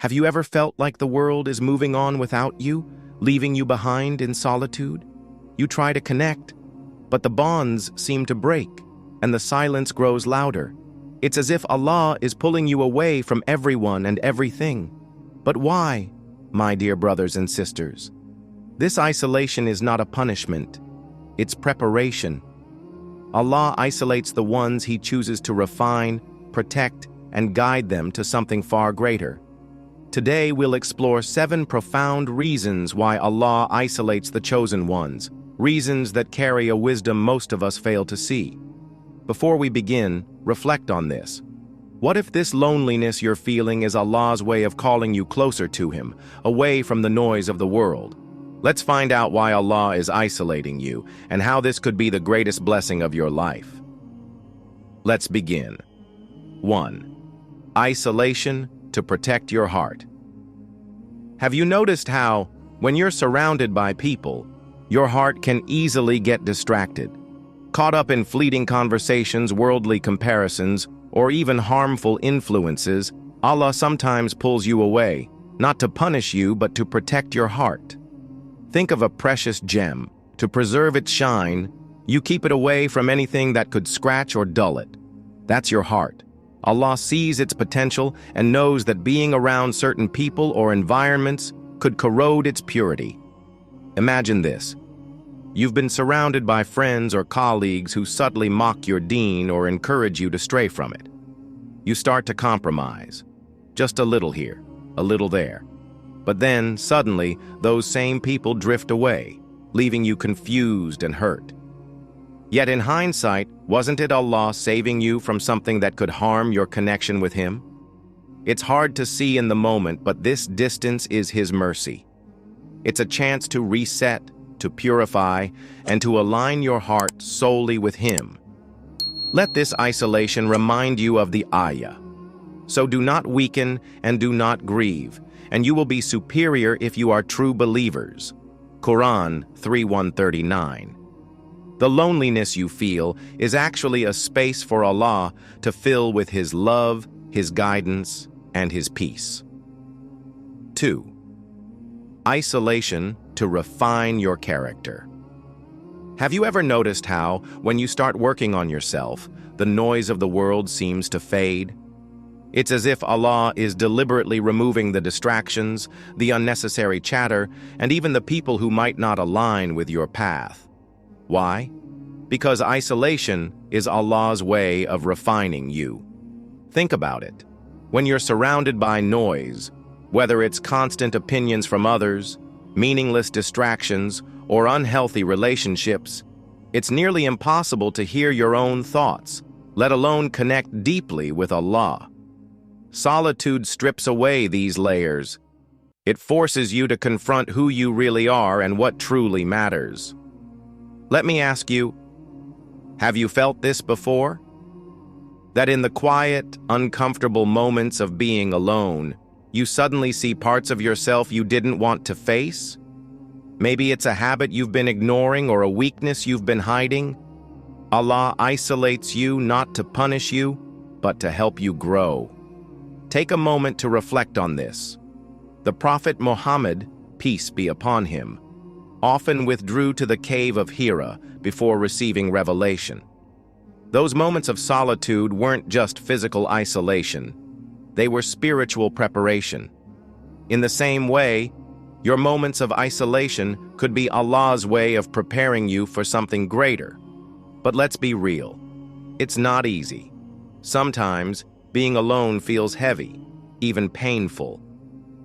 Have you ever felt like the world is moving on without you, leaving you behind in solitude? You try to connect, but the bonds seem to break, and the silence grows louder. It's as if Allah is pulling you away from everyone and everything. But why, my dear brothers and sisters? This isolation is not a punishment. It's preparation. Allah isolates the ones He chooses to refine, protect, and guide them to something far greater. Today we'll explore 7 profound reasons why Allah isolates the chosen ones, reasons that carry a wisdom most of us fail to see. Before we begin, reflect on this. What if this loneliness you're feeling is Allah's way of calling you closer to Him, away from the noise of the world? Let's find out why Allah is isolating you and how this could be the greatest blessing of your life. Let's begin. 1. Isolation to protect your heart. Have you noticed how, when you're surrounded by people, your heart can easily get distracted? Caught up in fleeting conversations, worldly comparisons, or even harmful influences, Allah sometimes pulls you away, not to punish you but to protect your heart. Think of a precious gem. To preserve its shine, you keep it away from anything that could scratch or dull it. That's your heart. Allah sees its potential and knows that being around certain people or environments could corrode its purity. Imagine this. You've been surrounded by friends or colleagues who subtly mock your deen or encourage you to stray from it. You start to compromise. Just a little here, a little there. But then, suddenly, those same people drift away, leaving you confused and hurt. Yet in hindsight, wasn't it Allah saving you from something that could harm your connection with Him? It's hard to see in the moment, but this distance is His mercy. It's a chance to reset, to purify, and to align your heart solely with Him. Let this isolation remind you of the ayah. So do not weaken and do not grieve, and you will be superior if you are true believers. Quran 3:139. The loneliness you feel is actually a space for Allah to fill with His love, His guidance, and His peace. 2. Isolation to refine your character. Have you ever noticed how, when you start working on yourself, the noise of the world seems to fade? It's as if Allah is deliberately removing the distractions, the unnecessary chatter, and even the people who might not align with your path. Why? Because isolation is Allah's way of refining you. Think about it. When you're surrounded by noise, whether it's constant opinions from others, meaningless distractions, or unhealthy relationships, it's nearly impossible to hear your own thoughts, let alone connect deeply with Allah. Solitude strips away these layers. It forces you to confront who you really are and what truly matters. Let me ask you, have you felt this before? That in the quiet, uncomfortable moments of being alone, you suddenly see parts of yourself you didn't want to face? Maybe it's a habit you've been ignoring or a weakness you've been hiding. Allah isolates you not to punish you, but to help you grow. Take a moment to reflect on this. The Prophet Muhammad, peace be upon him, often withdrew to the cave of Hira before receiving revelation. Those moments of solitude weren't just physical isolation. They were spiritual preparation. In the same way, your moments of isolation could be Allah's way of preparing you for something greater. But let's be real. It's not easy. Sometimes, being alone feels heavy, even painful.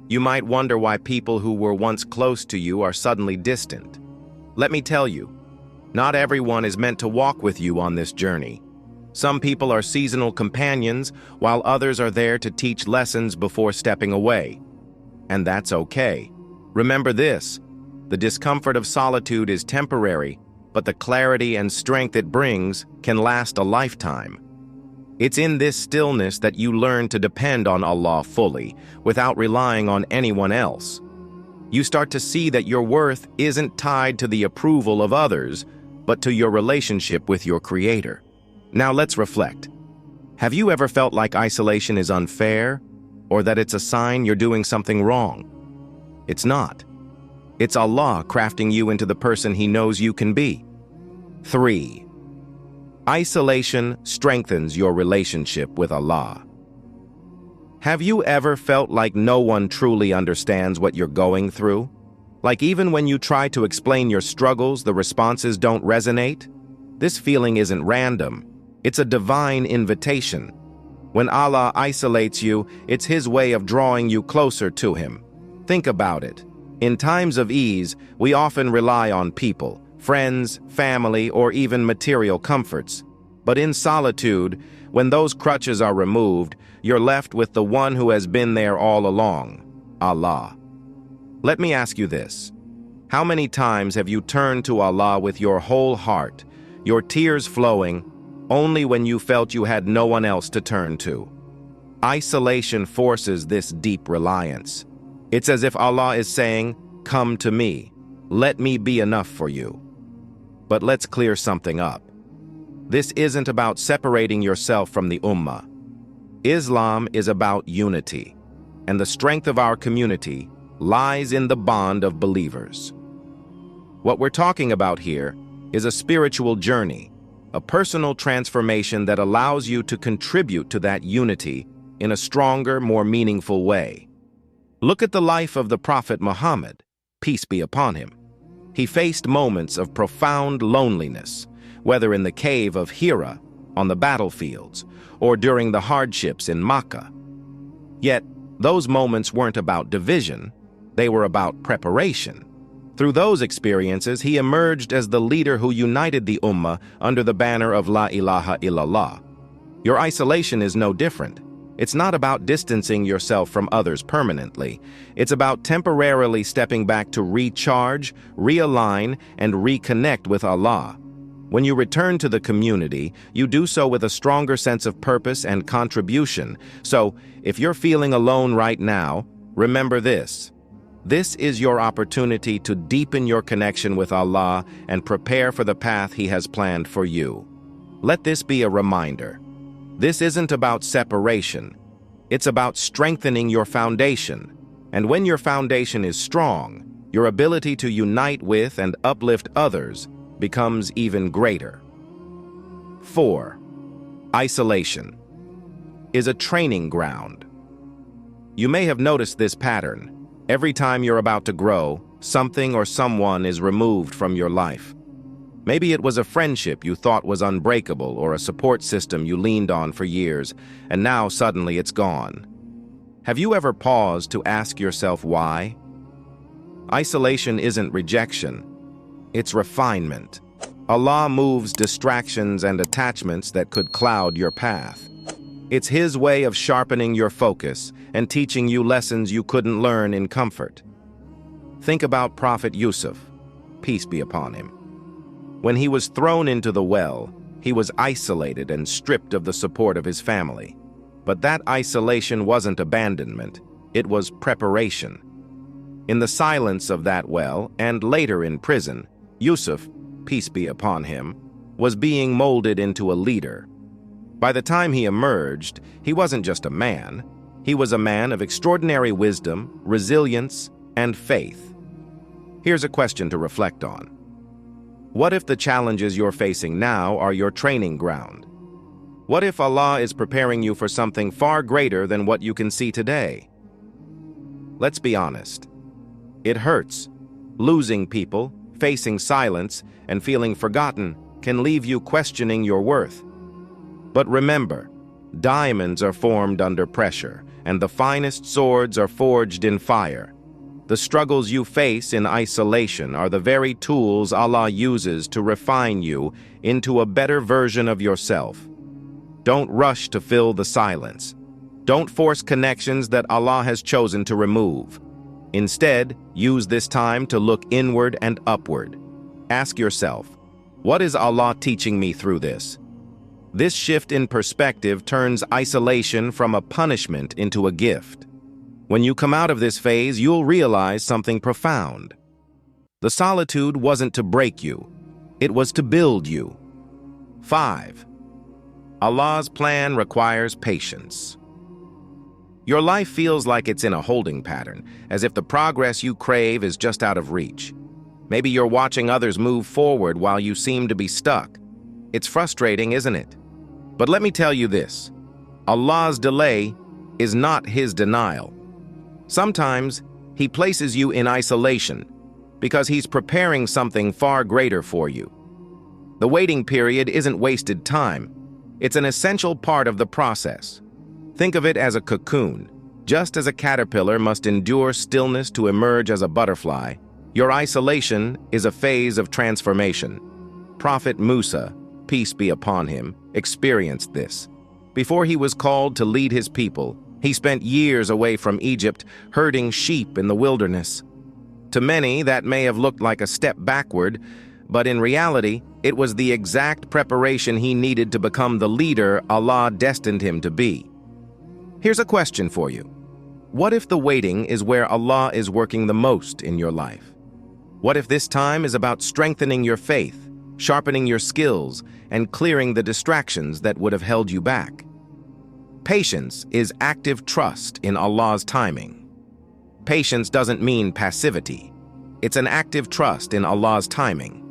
You might wonder why people who were once close to you are suddenly distant. Let me tell you, not everyone is meant to walk with you on this journey. Some people are seasonal companions, while others are there to teach lessons before stepping away. And that's okay. Remember this, the discomfort of solitude is temporary, but the clarity and strength it brings can last a lifetime. It's in this stillness that you learn to depend on Allah fully, without relying on anyone else. You start to see that your worth isn't tied to the approval of others, but to your relationship with your Creator. Now let's reflect. Have you ever felt like isolation is unfair? or that it's a sign you're doing something wrong. It's not. It's Allah crafting you into the person He knows you can be. 3. Isolation strengthens your relationship with Allah. Have you ever felt like no one truly understands what you're going through? Like even when you try to explain your struggles, the responses don't resonate? This feeling isn't random. It's a divine invitation. When Allah isolates you, it's His way of drawing you closer to Him. Think about it. In times of ease, we often rely on people, friends, family, or even material comforts. But in solitude, when those crutches are removed, you're left with the one who has been there all along, Allah. Let me ask you this. How many times have you turned to Allah with your whole heart, your tears flowing, only when you felt you had no one else to turn to? Isolation forces this deep reliance. It's as if Allah is saying, "Come to me. Let me be enough for you." But let's clear something up. This isn't about separating yourself from the Ummah. Islam is about unity, and the strength of our community lies in the bond of believers. What we're talking about here is a spiritual journey, a personal transformation that allows you to contribute to that unity in a stronger, more meaningful way. Look at the life of the Prophet Muhammad, peace be upon him. He faced moments of profound loneliness, whether in the cave of Hira, on the battlefields, or during the hardships in Makkah. Yet, those moments weren't about division, they were about preparation. Through those experiences, he emerged as the leader who united the Ummah under the banner of La ilaha illallah. Your isolation is no different. It's not about distancing yourself from others permanently. It's about temporarily stepping back to recharge, realign, and reconnect with Allah. When you return to the community, you do so with a stronger sense of purpose and contribution. So, if you're feeling alone right now, remember this. This is your opportunity to deepen your connection with Allah and prepare for the path He has planned for you. Let this be a reminder. This isn't about separation. It's about strengthening your foundation. And when your foundation is strong, your ability to unite with and uplift others becomes even greater. 4. Isolation is a training ground. You may have noticed this pattern. Every time you're about to grow, something or someone is removed from your life. Maybe it was a friendship you thought was unbreakable or a support system you leaned on for years, and now suddenly it's gone. Have you ever paused to ask yourself why? Isolation isn't rejection, it's refinement. Allah moves distractions and attachments that could cloud your path. It's His way of sharpening your focus and teaching you lessons you couldn't learn in comfort. Think about Prophet Yusuf, peace be upon him. When he was thrown into the well, he was isolated and stripped of the support of his family. But that isolation wasn't abandonment, it was preparation. In the silence of that well, and later in prison, Yusuf, peace be upon him, was being molded into a leader. By the time he emerged, he wasn't just a man, he was a man of extraordinary wisdom, resilience, and faith. Here's a question to reflect on. What if the challenges you're facing now are your training ground? What if Allah is preparing you for something far greater than what you can see today? Let's be honest. It hurts. Losing people, facing silence, and feeling forgotten can leave you questioning your worth. But remember, diamonds are formed under pressure, and the finest swords are forged in fire. The struggles you face in isolation are the very tools Allah uses to refine you into a better version of yourself. Don't rush to fill the silence. Don't force connections that Allah has chosen to remove. Instead, use this time to look inward and upward. Ask yourself, what is Allah teaching me through this? This shift in perspective turns isolation from a punishment into a gift. When you come out of this phase, you'll realize something profound. The solitude wasn't to break you, it was to build you. 5. Allah's plan requires patience. Your life feels like it's in a holding pattern, as if the progress you crave is just out of reach. Maybe you're watching others move forward while you seem to be stuck. It's frustrating, isn't it? But let me tell you this: Allah's delay is not His denial. Sometimes He places you in isolation because He's preparing something far greater for you. The waiting period isn't wasted time. It's an essential part of the process. Think of it as a cocoon. Just as a caterpillar must endure stillness to emerge as a butterfly, your isolation is a phase of transformation. Prophet Musa, peace be upon him, experienced this. Before he was called to lead his people, he spent years away from Egypt, herding sheep in the wilderness. To many, that may have looked like a step backward, but in reality, it was the exact preparation he needed to become the leader Allah destined him to be. Here's a question for you. What if the waiting is where Allah is working the most in your life? What if this time is about strengthening your faith, sharpening your skills, and clearing the distractions that would have held you back? Patience is active trust in Allah's timing. Patience doesn't mean passivity. It's an active trust in Allah's timing.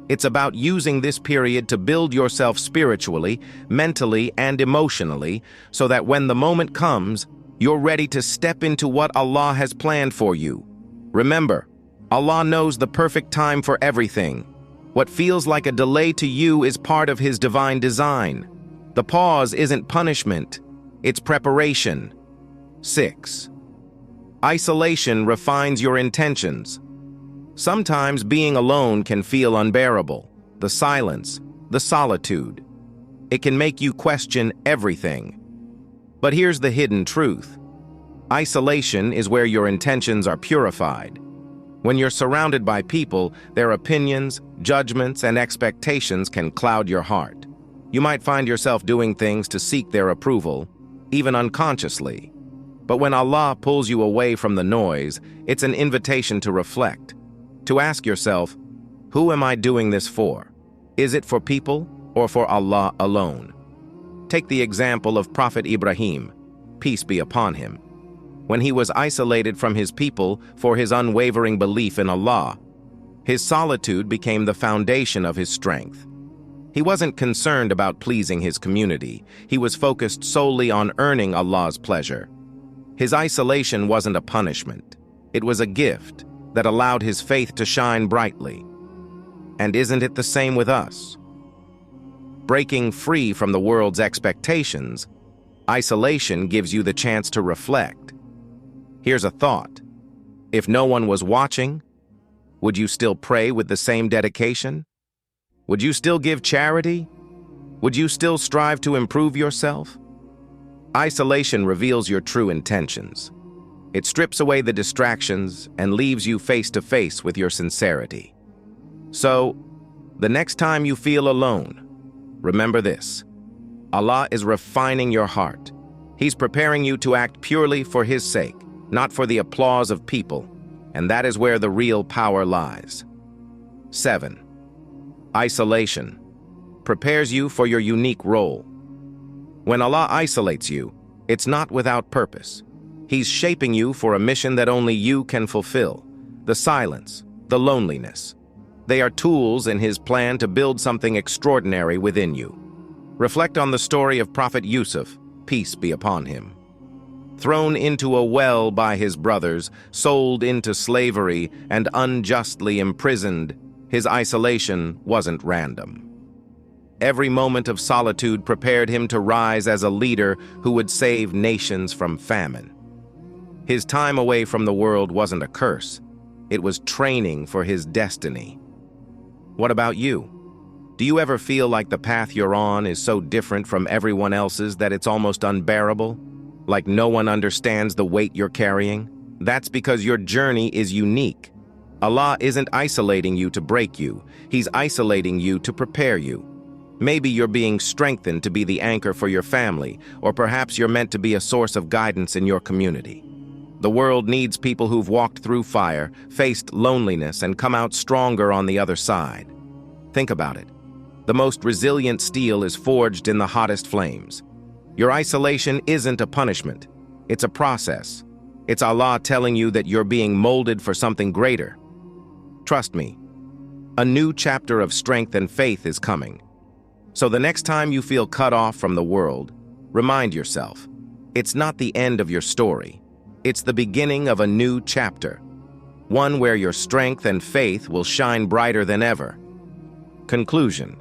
It's about using this period to build yourself spiritually, mentally, and emotionally, so that when the moment comes, you're ready to step into what Allah has planned for you. Remember, Allah knows the perfect time for everything. What feels like a delay to you is part of His divine design. The pause isn't punishment, it's preparation. 6. Isolation refines your intentions. Sometimes being alone can feel unbearable. The silence, the solitude. It can make you question everything. But here's the hidden truth. Isolation is where your intentions are purified. When you're surrounded by people, their opinions, judgments, and expectations can cloud your heart. You might find yourself doing things to seek their approval, even unconsciously. But when Allah pulls you away from the noise, it's an invitation to reflect. To ask yourself, who am I doing this for? Is it for people or for Allah alone? Take the example of Prophet Ibrahim, peace be upon him. When he was isolated from his people for his unwavering belief in Allah, his solitude became the foundation of his strength. He wasn't concerned about pleasing his community. He was focused solely on earning Allah's pleasure. His isolation wasn't a punishment. It was a gift that allowed his faith to shine brightly. And isn't it the same with us? Breaking free from the world's expectations, isolation gives you the chance to reflect. Here's a thought. If no one was watching, would you still pray with the same dedication? Would you still give charity? Would you still strive to improve yourself? Isolation reveals your true intentions. It strips away the distractions and leaves you face to face with your sincerity. So, the next time you feel alone, remember this: Allah is refining your heart. He's preparing you to act purely for His sake, not for the applause of people, and that is where the real power lies. 7. Isolation prepares you for your unique role. When Allah isolates you, it's not without purpose. He's shaping you for a mission that only you can fulfill. The silence, the loneliness. They are tools in His plan to build something extraordinary within you. Reflect on the story of Prophet Yusuf, peace be upon him. Thrown into a well by his brothers, sold into slavery, and unjustly imprisoned, his isolation wasn't random. Every moment of solitude prepared him to rise as a leader who would save nations from famine. His time away from the world wasn't a curse. It was training for his destiny. What about you? Do you ever feel like the path you're on is so different from everyone else's that it's almost unbearable? Like no one understands the weight you're carrying? That's because your journey is unique. Allah isn't isolating you to break you. He's isolating you to prepare you. Maybe you're being strengthened to be the anchor for your family, or perhaps you're meant to be a source of guidance in your community. The world needs people who've walked through fire, faced loneliness, and come out stronger on the other side. Think about it. The most resilient steel is forged in the hottest flames. Your isolation isn't a punishment. It's a process. It's Allah telling you that you're being molded for something greater. Trust me, a new chapter of strength and faith is coming. So the next time you feel cut off from the world, remind yourself, it's not the end of your story. It's the beginning of a new chapter, one where your strength and faith will shine brighter than ever. Conclusion: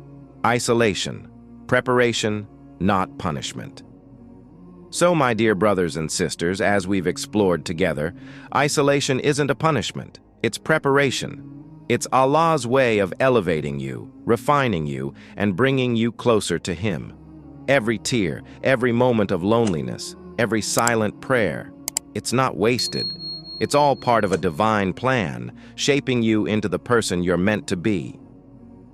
isolation, preparation, not punishment. So, my dear brothers and sisters, as we've explored together, isolation isn't a punishment, it's preparation. It's Allah's way of elevating you, refining you, and bringing you closer to Him. Every tear, every moment of loneliness, every silent prayer, it's not wasted. It's all part of a divine plan, shaping you into the person you're meant to be.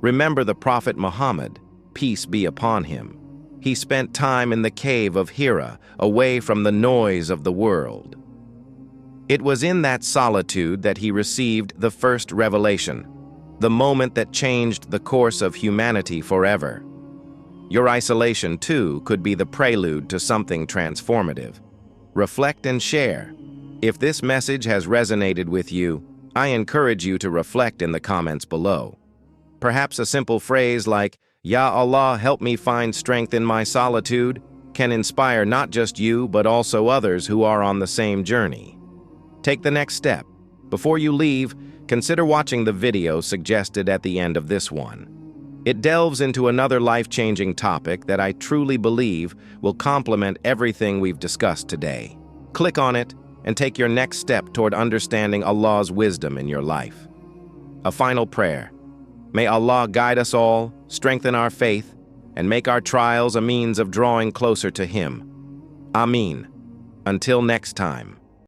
Remember the Prophet Muhammad, peace be upon him. He spent time in the cave of Hira, away from the noise of the world. It was in that solitude that he received the first revelation, the moment that changed the course of humanity forever. Your isolation, too, could be the prelude to something transformative. Reflect and share. If this message has resonated with you, I encourage you to reflect in the comments below. Perhaps a simple phrase like, "Ya Allah, help me find strength in my solitude," can inspire not just you, but also others who are on the same journey. Take the next step. Before you leave, consider watching the video suggested at the end of this one. It delves into another life-changing topic that I truly believe will complement everything we've discussed today. Click on it and take your next step toward understanding Allah's wisdom in your life. A final prayer. May Allah guide us all, strengthen our faith, and make our trials a means of drawing closer to Him. Ameen. Until next time.